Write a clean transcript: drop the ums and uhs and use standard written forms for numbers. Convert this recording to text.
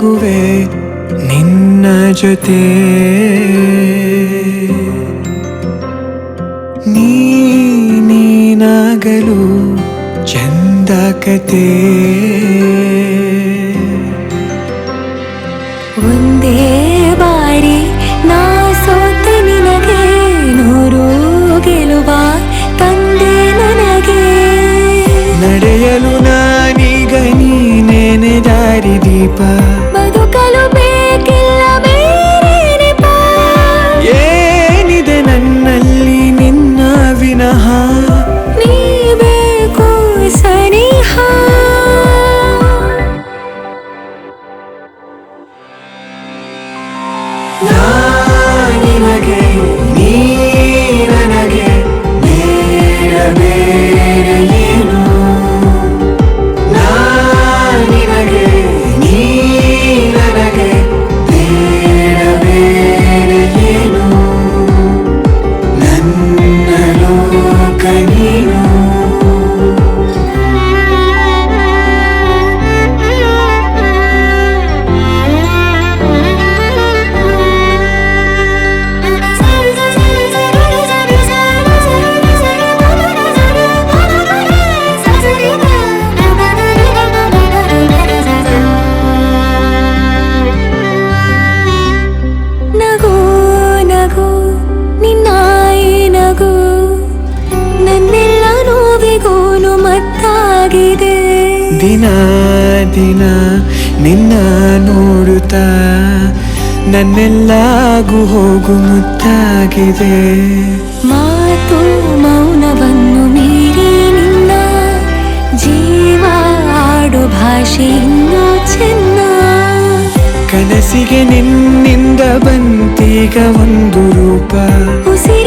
ಹೋಗುವೆ ನಿನ್ನ ಜೊತೆ ನೀನಾಗಲು ಚಂದ ಕತೆ ಒಂದೇ ಬಾರಿ ನಾ ಸೋತ ನಿನಗೆ ನೂರು ಗೆಲುವ ತಂದೆ ನನಗೆ ನಡೆಯಲು ನಾನೀಗ ನೀನೇನೆ ದಾರಿ ದೀಪ ಬದುಕಲು ಬೇಕಿಲ್ಲ ಬೇರೆ ನೆಪ ಏನಿದೆ ನನ್ನಲ್ಲಿ ನಿನ್ನ ವಿನಃ ನೀ ಬೇಕು ಸನಿಹ ನಿನಗೆ ನೀ ನನಗೆ ಬೇಡ ಬೇಡ ಏನು ನಿನಗೆ ನೀ ನನಗೆ ಬೇಡ ಬೇಡ ಏನು ನನ್ನ ಲೋಕ ನೀನು ನನ್ನೆಲ್ಲ ನೋವಿಗೋನು ಮತ್ತಾಗಿದೆ ದಿನ ದಿನ ನಿನ್ನ ನೋಡುತ್ತಾ ನನ್ನೆಲ್ಲಾಗು ಹೋಗು ಮುತ್ತಾಗಿದೆ ಮಾತು ಮೌನವನ್ನು ಮೀರಿ ನಿನ್ನ ಜೀವ ಆಡು ಭಾಷೆ ಇನ್ನೂ ಚೆನ್ನ ಕನಸಿಗೆ ನಿನ್ನಿಂದ ಬಂತೀಗ ಒಂದು ರೂಪ ಉಸಿರ